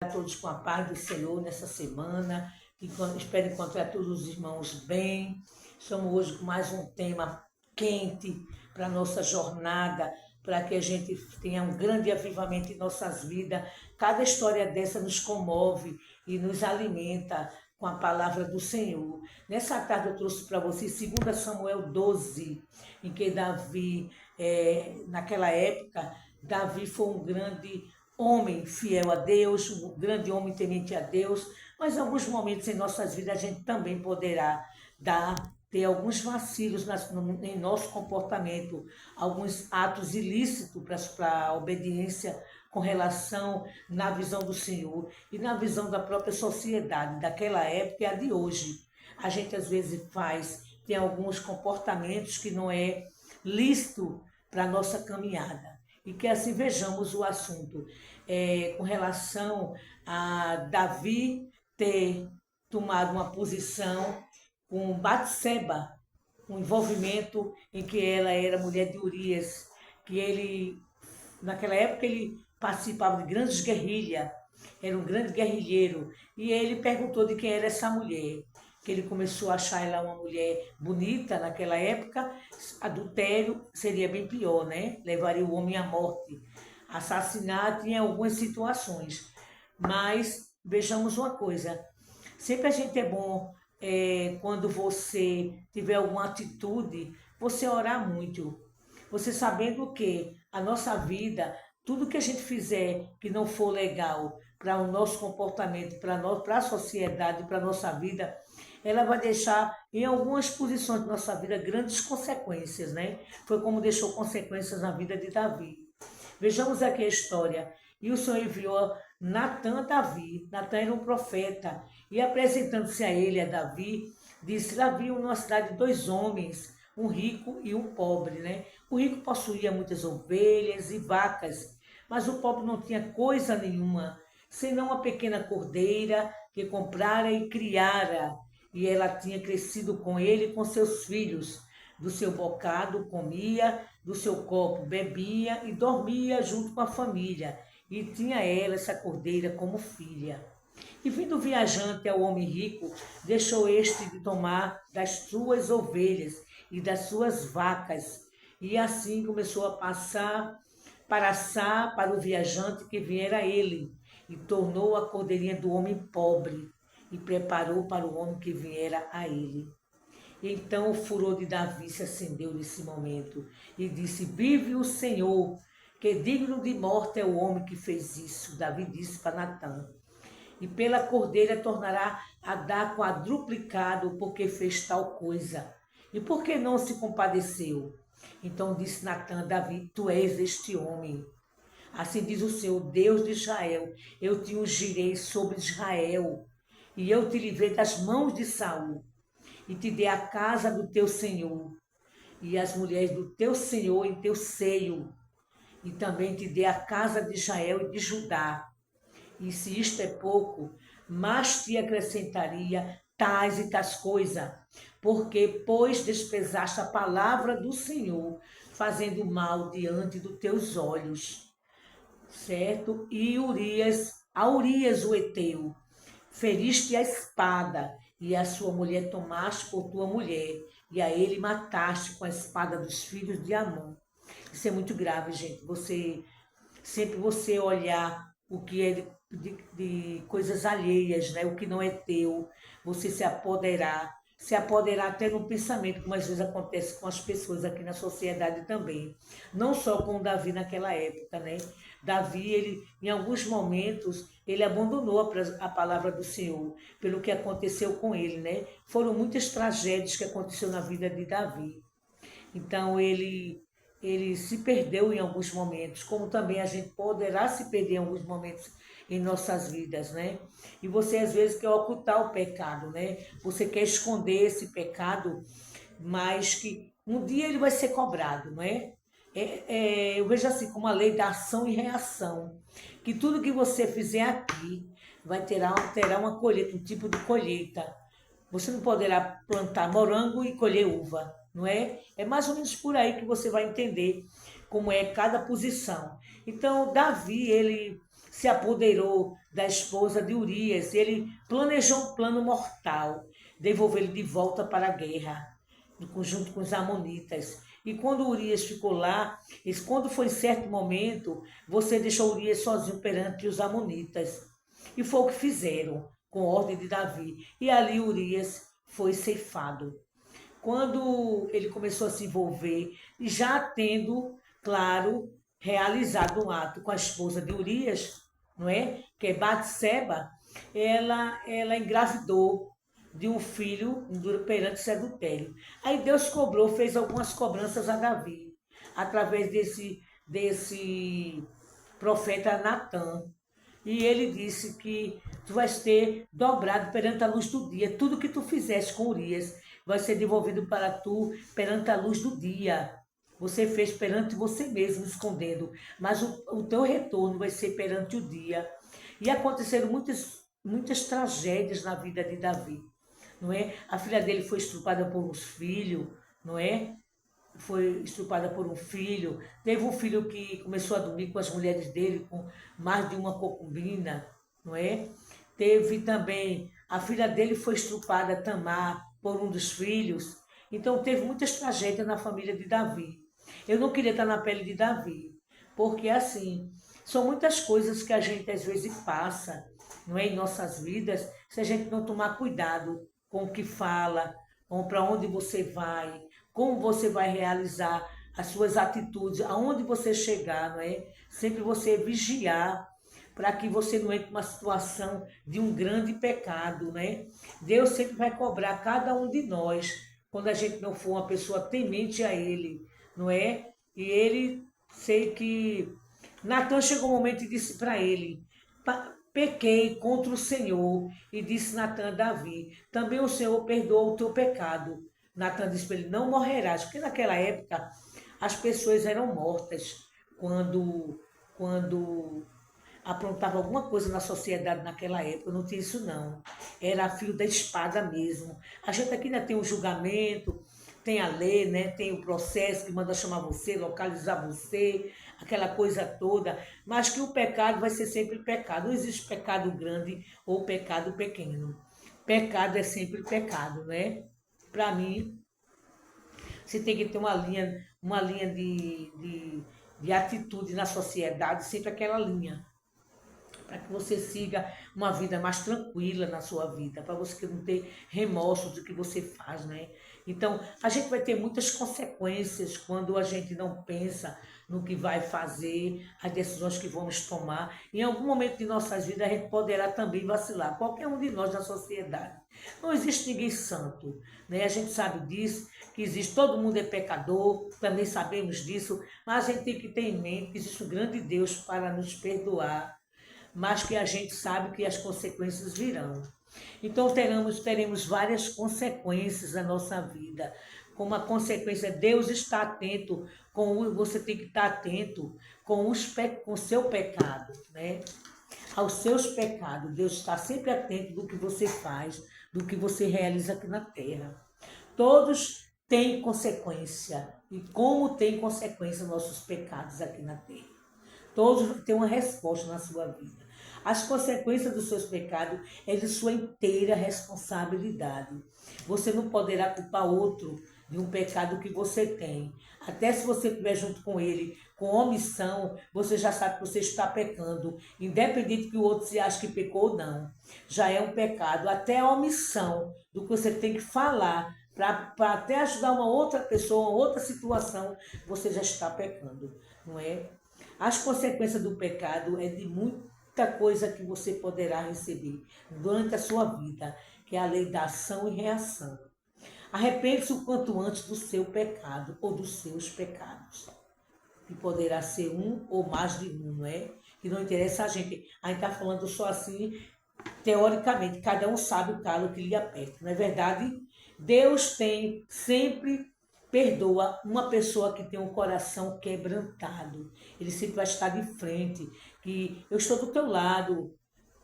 A todos com a paz do Senhor nessa semana. Espero encontrar todos os irmãos bem. Estamos hoje com mais um tema quente para a nossa jornada, para que a gente tenha um grande avivamento em nossas vidas. Cada história dessa nos comove e nos alimenta com a palavra do Senhor. Nessa tarde eu trouxe para vocês 2 Samuel 12, em que Davi, naquela época, Davi foi um grande homem fiel a Deus, um grande homem temente a Deus, mas em alguns momentos em nossas vidas a gente também poderá ter alguns vacilos em nosso comportamento, alguns atos ilícitos para a obediência com relação na visão do Senhor e na visão da própria sociedade, daquela época e a de hoje. A gente às vezes tem alguns comportamentos que não é lícito para a nossa caminhada. E que assim vejamos o assunto com relação a Davi ter tomado uma posição com Batseba, um envolvimento em que ela era mulher de Urias, que ele, naquela época, ele participava de grandes guerrilhas, era um grande guerrilheiro, e ele perguntou de quem era essa mulher, que ele começou a achar ela uma mulher bonita naquela época. Adultério seria bem pior, né? Levaria o homem à morte. Assassinato em algumas situações. Mas vejamos uma coisa, sempre a gente é bom, quando você tiver alguma atitude, você orar muito. Você sabendo que a nossa vida, tudo que a gente fizer que não for legal para o nosso comportamento, para a sociedade, para a nossa vida, ela vai deixar em algumas posições da nossa vida grandes consequências, né? Foi como deixou consequências na vida de Davi. Vejamos aqui a história. E o Senhor enviou Natã a Davi. Natã era um profeta. E apresentando-se a ele, a Davi, disse: havia numa cidade 2 homens, um rico e um pobre, né? O rico possuía muitas ovelhas e vacas, mas o pobre não tinha coisa nenhuma, senão uma pequena cordeira que comprara e criara. E ela tinha crescido com ele e com seus filhos. Do seu bocado comia, do seu copo bebia e dormia junto com a família. E tinha ela, essa cordeira, como filha. E vindo o viajante ao homem rico, deixou este de tomar das suas ovelhas e das suas vacas. E assim começou a passar para o viajante que viera a ele, e tornou a cordeirinha do homem pobre, e preparou para o homem que viera a ele. Então o furor de Davi se acendeu nesse momento e disse: vive o Senhor, que digno de morte é o homem que fez isso. Davi disse para Natã: e pela cordeira tornará a dar quadruplicado, porque fez tal coisa. E por que não se compadeceu? Então disse Natã a Davi: tu és este homem. Assim diz o Senhor, Deus de Israel: eu te ungirei sobre Israel, e eu te livrei das mãos de Saul, e te dei a casa do teu senhor, e as mulheres do teu senhor em teu seio, e também te dei a casa de Israel e de Judá. E se isto é pouco, mais te acrescentaria tais e tais coisas, porque, pois, desprezaste a palavra do Senhor, fazendo mal diante dos teus olhos, certo? E a Urias o Eteu, feriste a espada, e a sua mulher tomaste por tua mulher, e a ele mataste com a espada dos filhos de Amon. Isso é muito grave, gente. Sempre você olhar o que é de coisas alheias, né? O que não é teu, você se apoderar até no pensamento, como às vezes acontece com as pessoas aqui na sociedade também. Não só com Davi naquela época, né? Davi, ele, em alguns momentos, ele abandonou a palavra do Senhor, pelo que aconteceu com ele, né? Foram muitas tragédias que aconteceram na vida de Davi. Então, ele se perdeu em alguns momentos, como também a gente poderá se perder em alguns momentos em nossas vidas, né? E você às vezes quer ocultar o pecado, né? Você quer esconder esse pecado, mas que um dia ele vai ser cobrado, não é? Eu vejo assim como a lei da ação e reação, que tudo que você fizer aqui terá uma colheita, um tipo de colheita. Você não poderá plantar morango e colher uva, não é? É mais ou menos por aí que você vai entender como é cada posição. Então, Davi, ele se apoderou da esposa de Urias. Ele planejou um plano mortal, devolvê-lo de volta para a guerra, junto com os amonitas. E quando Urias ficou lá, quando foi certo momento, você deixou Urias sozinho perante os amonitas. E foi o que fizeram, com ordem de Davi. E ali Urias foi ceifado. Quando ele começou a se envolver, já tendo, claro, realizado um ato com a esposa de Urias, não é? Que é Batseba, ela engravidou de um filho perante esse adultério. Aí Deus cobrou, fez algumas cobranças a Davi, através desse profeta Natã. E ele disse que tu vais ter dobrado perante a luz do dia. Tudo que tu fizeste com Urias vai ser devolvido para tu perante a luz do dia. Você fez perante você mesmo, escondendo. Mas o teu retorno vai ser perante o dia. E aconteceram muitas tragédias na vida de Davi, não é? A filha dele foi estuprada por uns filhos, não é? Foi estuprada por um filho. Teve um filho que começou a dormir com as mulheres dele, com mais de uma concubina, não é? Teve também, a filha dele foi estuprada, Tamar, por um dos filhos. Então teve muitas tragédias na família de Davi. Eu não queria estar na pele de Davi, porque assim, são muitas coisas que a gente às vezes passa, não é, em nossas vidas, se a gente não tomar cuidado com o que fala, para onde você vai, como você vai realizar as suas atitudes, aonde você chegar, não é? Sempre você vigiar para que você não entre numa situação de um grande pecado, né? Deus sempre vai cobrar cada um de nós quando a gente não for uma pessoa temente a Ele, não é? E ele, sei que Natan chegou um momento e disse para ele: pequei contra o Senhor. E disse Natan a Davi: também o Senhor perdoa o teu pecado. Natan disse para ele: não morrerás, porque naquela época as pessoas eram mortas quando aprontava alguma coisa na sociedade naquela época. Não tinha isso não, era fio da espada mesmo. A gente aqui ainda tem o julgamento, tem a lei, né? Tem o processo que manda chamar você, localizar você, aquela coisa toda, mas que o pecado vai ser sempre pecado. Não existe pecado grande ou pecado pequeno. Pecado é sempre pecado, né? Para mim, você tem que ter uma linha de atitude na sociedade, sempre aquela linha, para que você siga uma vida mais tranquila na sua vida, para você não ter remorso do que você faz, né? Então, a gente vai ter muitas consequências quando a gente não pensa no que vai fazer, as decisões que vamos tomar. Em algum momento de nossas vidas, a gente poderá também vacilar, qualquer um de nós na sociedade. Não existe ninguém santo, né? A gente sabe disso, que existe, todo mundo é pecador, também sabemos disso, mas a gente tem que ter em mente que existe um grande Deus para nos perdoar, mas que a gente sabe que as consequências virão. Então teremos várias consequências na nossa vida. Como a consequência, Deus está atento, você tem que estar atento com o seu pecado, né? Aos seus pecados. Deus está sempre atento do que você faz, do que você realiza aqui na terra. Todos têm consequência. E como tem consequência nossos pecados aqui na terra. Todos têm uma resposta na sua vida. As consequências dos seus pecados é de sua inteira responsabilidade. Você não poderá culpar outro de um pecado que você tem. Até se você estiver junto com ele, com omissão, você já sabe que você está pecando. Independente que o outro se ache que pecou ou não. Já é um pecado. Até a omissão do que você tem que falar para até ajudar uma outra pessoa, uma outra situação, você já está pecando, não é? As consequências do pecado é de muita coisa que você poderá receber durante a sua vida, que é a lei da ação e reação. Arrepende-se o quanto antes do seu pecado ou dos seus pecados, que poderá ser um ou mais de um, não é? Que não interessa a gente está falando só assim, teoricamente, cada um sabe o calo que lhe aperta, não é verdade? Deus sempre perdoa uma pessoa que tem um coração quebrantado. Ele sempre vai estar de frente, que eu estou do teu lado,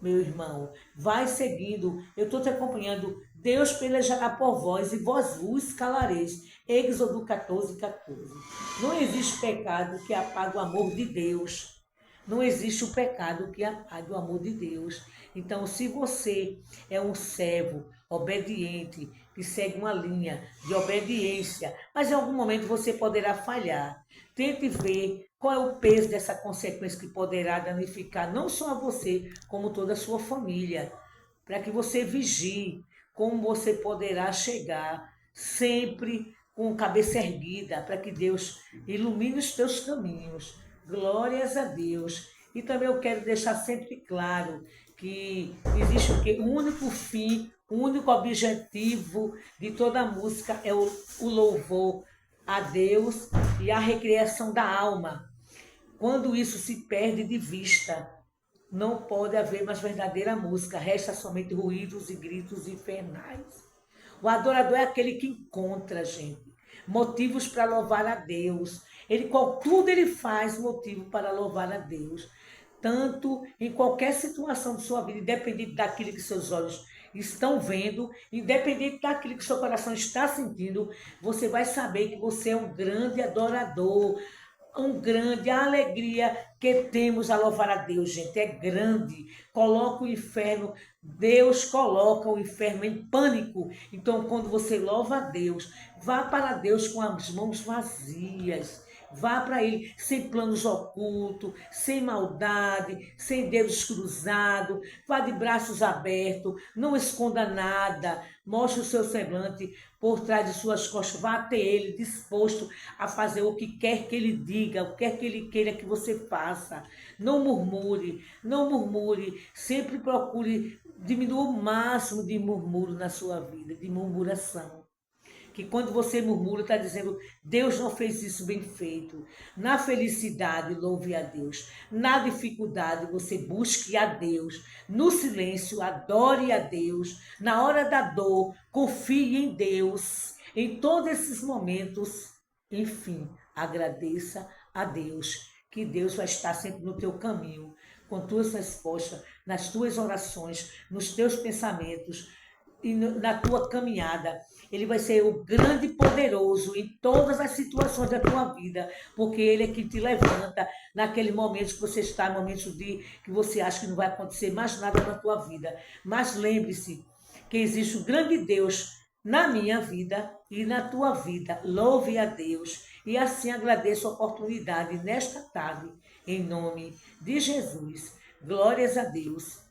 meu irmão. Vai seguindo, eu estou te acompanhando. Deus pelejará por vós e vós vos calareis. Êxodo 14:14. Não existe pecado que apague o amor de Deus. Não existe o pecado que apague o amor de Deus. Então, se você é um servo obediente, que segue uma linha de obediência, mas em algum momento você poderá falhar. Tente ver qual é o peso dessa consequência que poderá danificar não só a você, como toda a sua família. Para que você vigie como você poderá chegar sempre com cabeça erguida, para que Deus ilumine os teus caminhos. Glórias a Deus. E também eu quero deixar sempre claro que existe o quê? Um único fim, o único objetivo de toda a música é o louvor a Deus e a recriação da alma. Quando isso se perde de vista, não pode haver mais verdadeira música, resta somente ruídos e gritos infernais. O adorador é aquele que encontra, gente, motivos para louvar a Deus. Tudo ele faz motivo para louvar a Deus. Tanto em qualquer situação de sua vida, independente daquilo que seus olhos estão vendo, independente daquilo que seu coração está sentindo, você vai saber que você é um grande adorador, a alegria que temos a louvar a Deus, gente, é grande. Coloca o inferno, Deus coloca o inferno em pânico. Então, quando você louva a Deus, vá para Deus com as mãos vazias. Vá para Ele sem planos ocultos, sem maldade, sem dedos cruzados. Vá de braços abertos, não esconda nada. Mostre o seu semblante por trás de suas costas. Vá até Ele disposto a fazer o que quer que Ele diga, o que quer que Ele queira que você faça. Não murmure, não murmure. Sempre procure diminuir o máximo de murmúrio na sua vida, de murmuração. Que quando você murmura, está dizendo, Deus não fez isso bem feito. Na felicidade, louve a Deus. Na dificuldade, você busque a Deus. No silêncio, adore a Deus. Na hora da dor, confie em Deus. Em todos esses momentos, enfim, agradeça a Deus. Que Deus vai estar sempre no teu caminho, com tuas respostas, nas tuas orações, nos teus pensamentos e na tua caminhada. Ele vai ser o grande poderoso em todas as situações da tua vida, porque Ele é que te levanta naquele momento que você está, momentos de que você acha que não vai acontecer mais nada na tua vida. Mas lembre-se que existe um grande Deus na minha vida e na tua vida. Louve a Deus e assim agradeço a oportunidade nesta tarde, em nome de Jesus. Glórias a Deus.